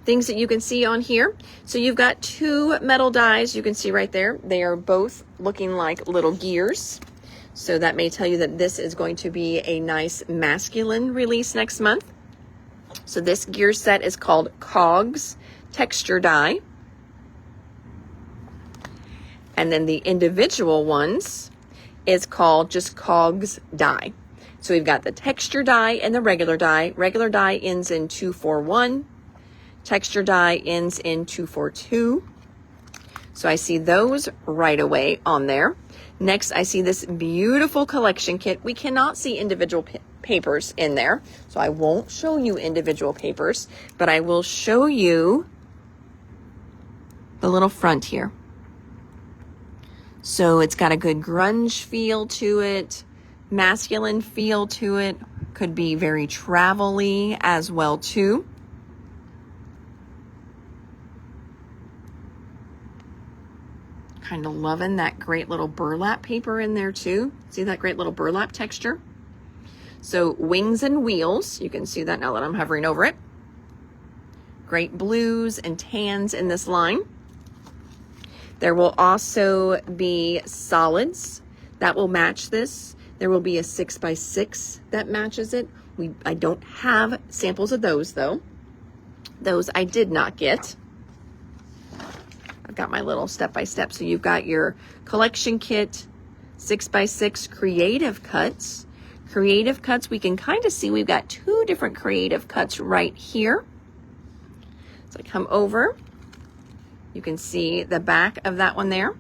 Things that you can see on here. So you've got 2 metal dies you can see right there. They are both looking like little gears. So that may tell you that this is going to be a nice masculine release next month. So this gear set is called Cogs Texture Die. And then the individual ones is called just Cogs die. So we've got the texture die and the regular die. Regular die ends in 241. Texture die ends in 242. So I see those right away on there. Next, I see this beautiful collection kit. We cannot see individual papers in there, so I won't show you individual papers, but I will show you the little front here. So it's got a good grunge feel to it, masculine feel to it, could be very travel-y as well too. Kind of loving that great little burlap paper in there too. See that great little burlap texture? So wings and wheels, you can see that now that I'm hovering over it. Great blues and tans in this line. There will also be solids that will match this. There will be a 6x6 that matches it. I don't have samples of those though. Those I did not get. I've got my little step-by-step. So you've got your collection kit, 6x6 creative cuts. Creative cuts, we can kind of see we've got two different creative cuts right here. So I come over, you can see the back of that one there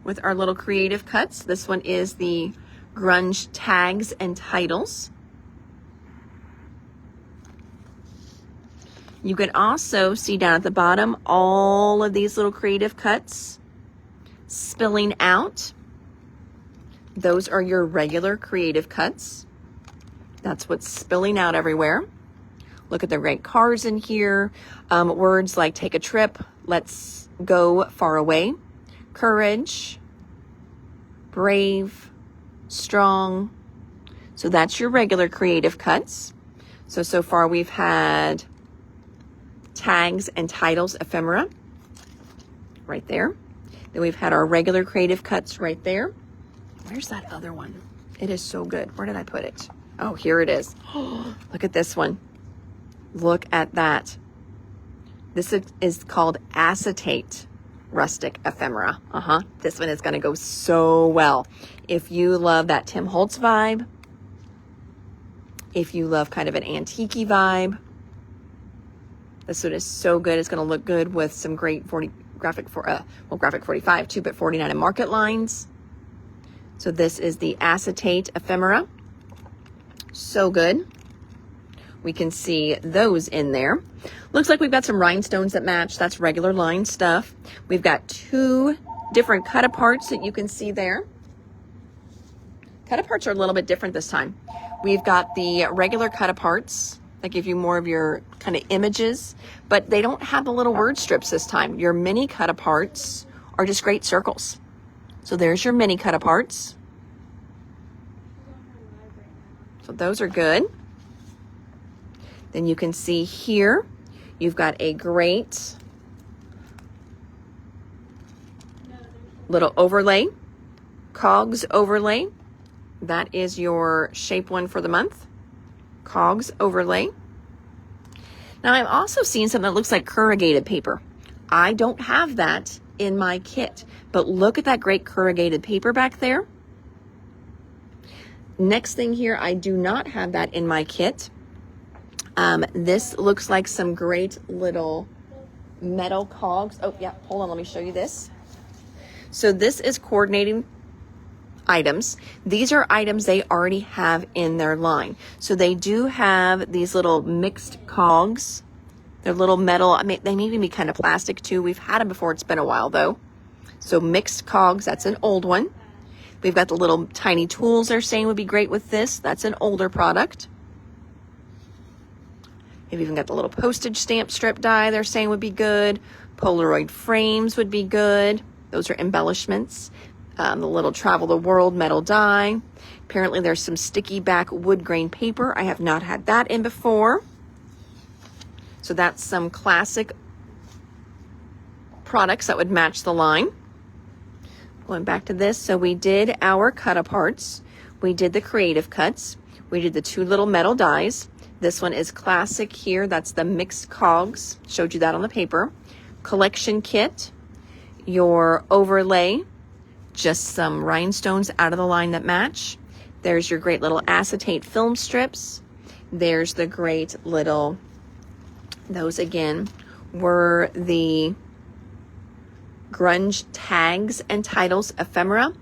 with our little creative cuts. This one is the grunge tags and titles. You can also see down at the bottom all of these little creative cuts spilling out. Those are your regular creative cuts. That's what's spilling out everywhere. Look at the great cards in here. Words like take a trip, let's go far away, courage, brave, strong. So that's your regular creative cuts. So far we've had tags and titles ephemera right there. Then we've had our regular creative cuts right there. Where's that other one? It is so good. Where did I put it? Oh, here it is. Look at this one. Look at that. This is called acetate rustic ephemera. This one is going to go so well. If you love that Tim Holtz vibe, if you love kind of an antique-y vibe, this one is so good. It's going to look good with some great graphic 45 too, but 49 and market lines. So this is the acetate ephemera. So good. We can see those in there. Looks like we've got some rhinestones that match. That's regular line stuff. We've got two different cut-aparts that you can see there. Cut-aparts are a little bit different this time. We've got the regular cut-aparts that give you more of your kind of images, but they don't have the little word strips this time. Your mini cut-aparts are just great circles. So there's your mini cut-aparts. So those are good. Then you can see here, you've got a great little overlay, Cogs overlay. That is your shape one for the month, Cogs overlay. Now I'm also seeing something that looks like corrugated paper. I don't have that in my kit, but look at that great corrugated paper back there. Next thing here, I do not have that in my kit. This looks like some great little metal cogs. Oh yeah, hold on, let me show you this. So this is coordinating items. These are items they already have in their line. So they do have these little mixed cogs. They're little metal. I mean, they may even be kind of plastic too. We've had them before. It's been a while though. So mixed cogs, that's an old one. We've got the little tiny tools they're saying would be great with this. That's an older product. We've even got the little postage stamp strip die they're saying would be good. Polaroid frames would be good. Those are embellishments. The little travel the world metal die. Apparently there's some sticky back wood grain paper. I have not had that in before. So that's some classic products that would match the line. Going back to this, so we did our cut-aparts. We did the creative cuts. We did the two little metal dies. This one is classic here. That's the mixed cogs. Showed you that on the paper. Collection kit, your overlay, just some rhinestones out of the line that match. There's your great little acetate film strips. There's the great little, those again were the grunge tags and titles ephemera.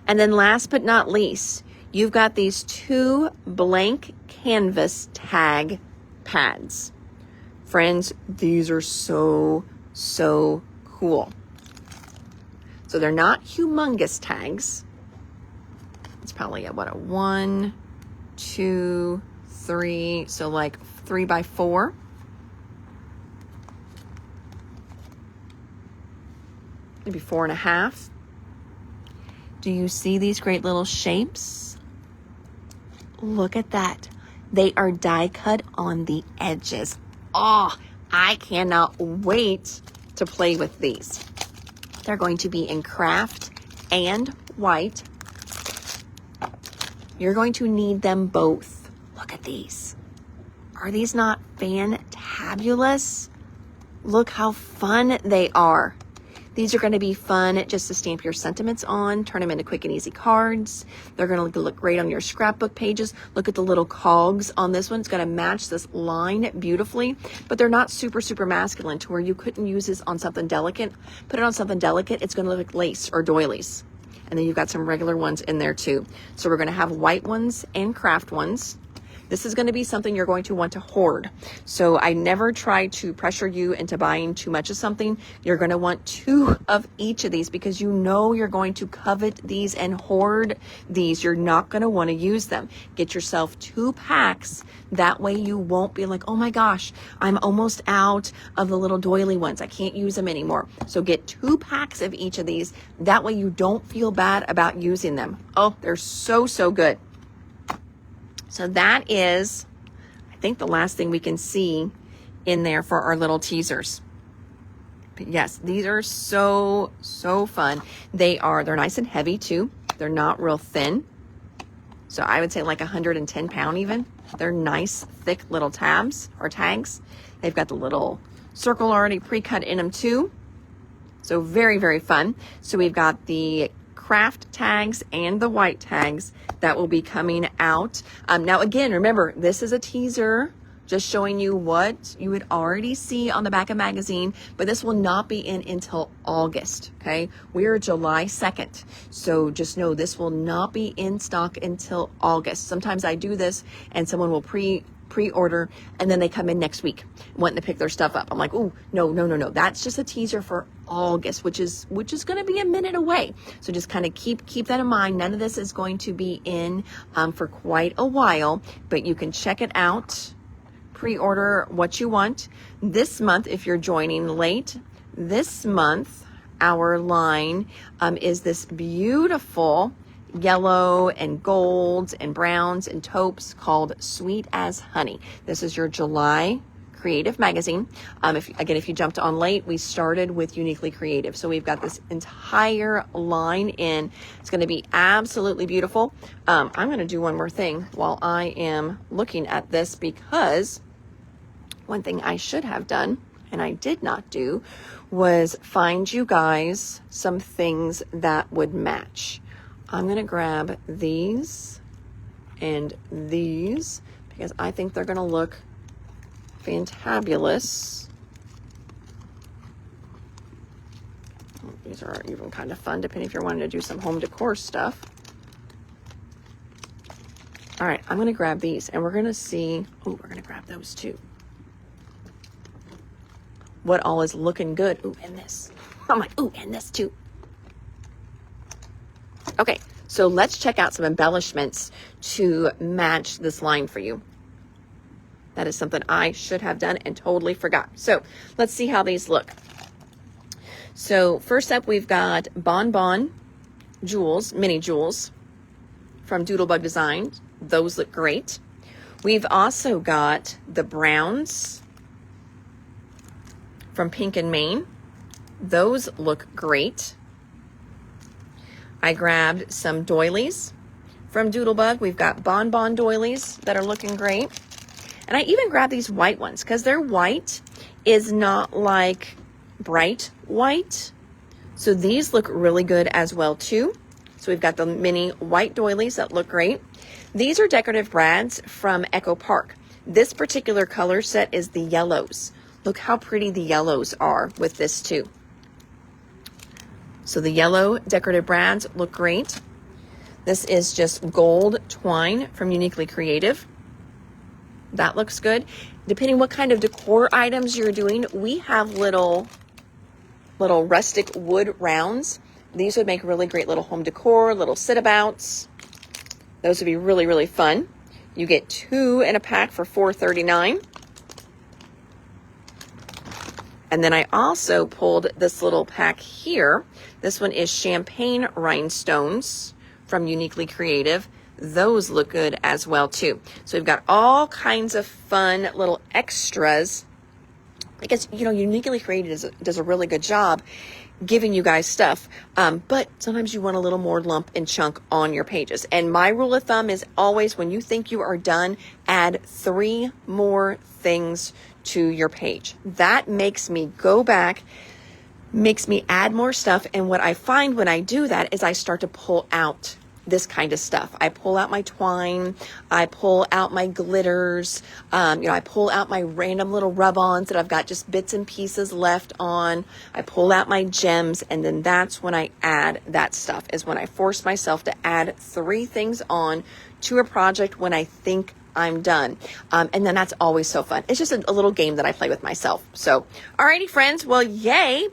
And then last but not least, you've got these 2 blank canvas tag pads. Friends, these are so cool. So they're not humongous tags. It's probably a 1, 2, 3, so like 3 by 4. Maybe 4.5. Do you see these great little shapes? Look at that. They are die cut on the edges. Oh, I cannot wait to play with these. They're going to be in craft and white. You're going to need them both. Look at these. Are these not fantabulous? Look how fun they are. These are going to be fun just to stamp your sentiments on, turn them into quick and easy cards. They're going to look great on your scrapbook pages. Look at the little cogs on this one. It's going to match this line beautifully, but they're not super masculine to where you couldn't use this on something delicate. Put it on something delicate, it's going to look like lace or doilies. And then you've got some regular ones in there too. So we're going to have white ones and craft ones. This is going to be something you're going to want to hoard. So I never try to pressure you into buying too much of something. You're going to want 2 of each of these because you know you're going to covet these and hoard these. You're not going to want to use them. Get yourself 2 packs. That way you won't be like, oh my gosh, I'm almost out of the little doily ones. I can't use them anymore. So get 2 packs of each of these. That way you don't feel bad about using them. Oh, they're so good. So that is, I think, the last thing we can see in there for our little teasers. But yes, these are so fun. They're nice and heavy too. They're not real thin. So I would say like 110 pound even. They're nice, thick little tabs or tags. They've got the little circle already pre-cut in them too. So very fun. So we've got the craft tags and the white tags that will be coming out. Now again, remember, this is a teaser, just showing you what you would already see on the back of magazine, but this will not be in until August, okay? We are July 2nd, so just know this will not be in stock until August. Sometimes I do this and someone will pre-order and then they come in next week wanting to pick their stuff up. I'm like, oh, no. That's just a teaser for August, which is going to be a minute away. So just kind of keep that in mind. None of this is going to be in for quite a while, but you can check it out, pre-order what you want. This month, if you're joining late, this month, our line is this beautiful yellow and golds and browns and taupes called Sweet as Honey. This is your July Creative magazine. If you jumped on late, we started with Uniquely Creative. So we've got this entire line in. It's going to be absolutely beautiful. I'm going to do one more thing while I am looking at this, because one thing I should have done and I did not do was find you guys some things that would match. I'm going to grab these and these because I think they're going to look fantabulous. These are even kind of fun, depending if you're wanting to do some home decor stuff. All right, I'm going to grab these and we're going to see. Oh, we're going to grab those too. What all is looking good. Ooh, and this. I'm like, ooh, and this too. Okay, so let's check out some embellishments to match this line for you. That is something I should have done and totally forgot. So let's see how these look. So first up, we've got Bonbon jewels, mini jewels from Doodlebug Design. Those look great. We've also got the browns from Pink and Maine. Those look great. I grabbed some doilies from Doodlebug. We've got Bonbon doilies that are looking great. And I even grabbed these white ones because their white is not like bright white. So these look really good as well too. So we've got the mini white doilies that look great. These are decorative brads from Echo Park. This particular color set is the yellows. Look how pretty the yellows are with this too. So the yellow decorative brads look great. This is just gold twine from Uniquely Creative. That looks good. Depending what kind of decor items you're doing, we have little rustic wood rounds. These would make really great little home decor, little sit-abouts. Those would be really, really fun. You get 2 in a pack for $4.39. And then I also pulled this little pack here. This one is champagne rhinestones from Uniquely Creative. Those look good as well too. So we've got all kinds of fun little extras. Because, you know, Uniquely Creative does a really good job giving you guys stuff. But sometimes you want a little more lump and chunk on your pages. And my rule of thumb is always when you think you are done, add 3 more things to your page. That makes me go back, makes me add more stuff. And what I find when I do that is I start to pull out this kind of stuff. I pull out my twine, I pull out my glitters, I pull out my random little rub-ons that I've got just bits and pieces left on. I pull out my gems, and then that's when I add that stuff, is when I force myself to add 3 things on to a project when I think I'm done. And then that's always so fun. It's just a little game that I play with myself. So, alrighty friends, well, yay.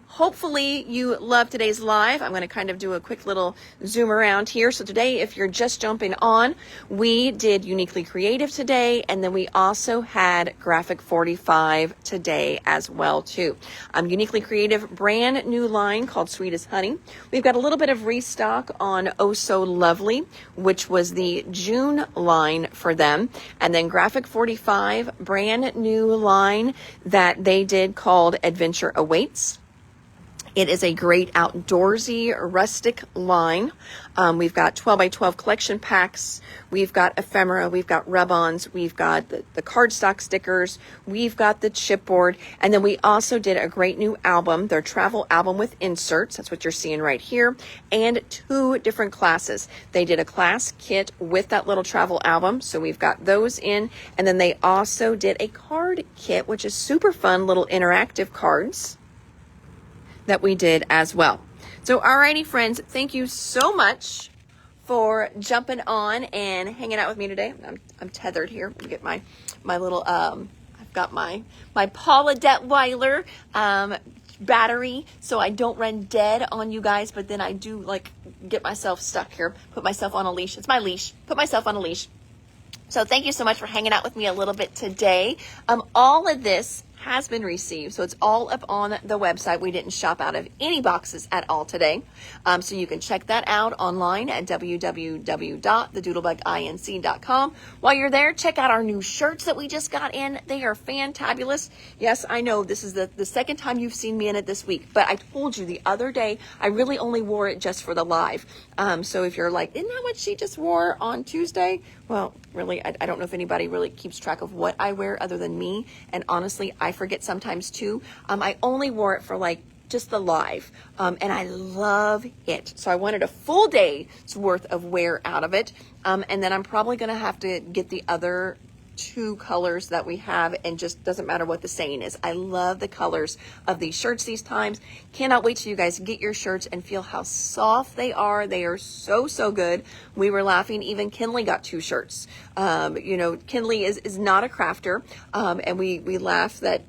Hopefully you love today's live. I'm going to kind of do a quick little zoom around here. So today, if you're just jumping on, we did Uniquely Creative today, and then we also had Graphic 45 today as well too. Uniquely Creative, brand new line called Sweet as Honey. We've got a little bit of restock on Oh So Lovely, which was the June line for them. And then Graphic 45, brand new line that they did called Adventure Awaits. It is a great outdoorsy, rustic line. We've got 12 by 12 collection packs. We've got ephemera. We've got rub-ons. We've got the cardstock stickers. We've got the chipboard. And then we also did a great new album, their travel album with inserts. That's what you're seeing right here. And 2 different classes. They did a class kit with that little travel album. So we've got those in. And then they also did a card kit, which is super fun, little interactive cards that we did as well. So alrighty friends, thank you so much for jumping on and hanging out with me today. I'm tethered here. Let me get my little I've got my Paula Detweiler battery so I don't run dead on you guys, but then I do like get myself stuck here, put myself on a leash. It's my leash. Put myself on a leash. So thank you so much for hanging out with me a little bit today. All of this has been received, so it's all up on the website. We didn't shop out of any boxes at all today, so you can check that out online at www.thedoodlebuginc.com. While you're there, check out our new shirts that we just got in. They are fantabulous. Yes, I know this is the second time you've seen me in it this week, but I told you the other day I really only wore it just for the live. So if you're like, isn't that what she just wore on Tuesday? Well, really, I don't know if anybody really keeps track of what I wear other than me, and honestly, I forget sometimes too. I only wore it for like just the live, and I love it. So I wanted a full day's worth of wear out of it, and then I'm probably going to have to get the other 2 colors that we have, and just doesn't matter what the saying is. I love the colors of these shirts these times. Cannot wait till you guys get your shirts and feel how soft they are. They are so, so good. We were laughing, even Kinley got 2 shirts. Kinley is not a crafter, and we laugh that,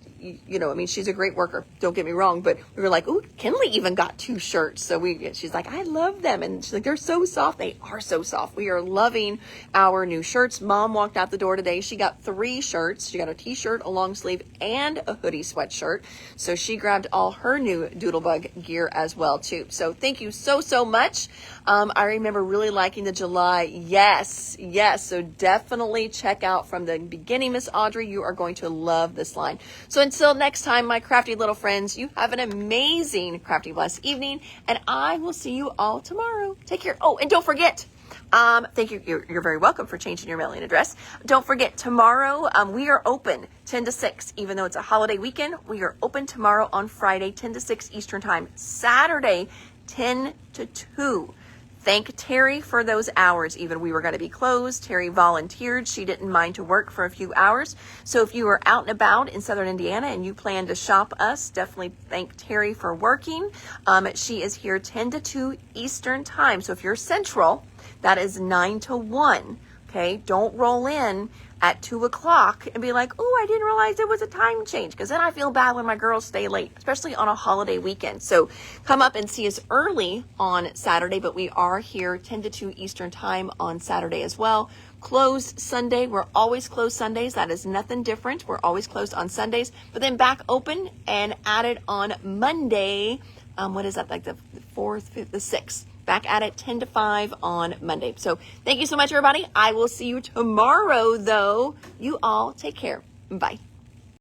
she's a great worker, don't get me wrong, but we were like, ooh, Kinley even got 2 shirts. So she's like, I love them. And she's like, they're so soft. They are so soft. We are loving our new shirts. Mom walked out the door today. She got 3 shirts. She got a t-shirt, a long sleeve, and a hoodie sweatshirt. So she grabbed all her new Doodlebug gear as well too. So thank you so, so much. I remember really liking the July. Yes. So definitely check out from the beginning, Miss Audrey. You are going to love this line. So until next time, my crafty little friends, you have an amazing, crafty, blessed evening, and I will see you all tomorrow. Take care. Oh, and don't forget, thank you. You're very welcome for changing your mailing address. Don't forget, tomorrow, we are open 10 to 6, even though it's a holiday weekend. We are open tomorrow on Friday, 10 to 6 Eastern time, Saturday, 10 to 2. thank Terry for those hours. Even we were going to be closed, Terry volunteered. She didn't mind to work for a few hours. So if you are out and about in Southern Indiana and you plan to shop us, definitely thank Terry for working. She is here 10 to 2 Eastern time. So if you're Central, that is 9 to 1. Okay, don't roll in at 2 o'clock and be like, oh, I didn't realize it was a time change, because then I feel bad when my girls stay late, especially on a holiday weekend. So come up and see us early on Saturday, but we are here 10 to 2 Eastern time on Saturday as well. Closed Sunday. We're always closed Sundays. That is nothing different. We're always closed on Sundays, but then back open and added on Monday. What is that, like the 4th, 5th, the 6th? Back at it 10 to 5 on Monday. So thank you so much, everybody. I will see you tomorrow, though. You all take care. Bye.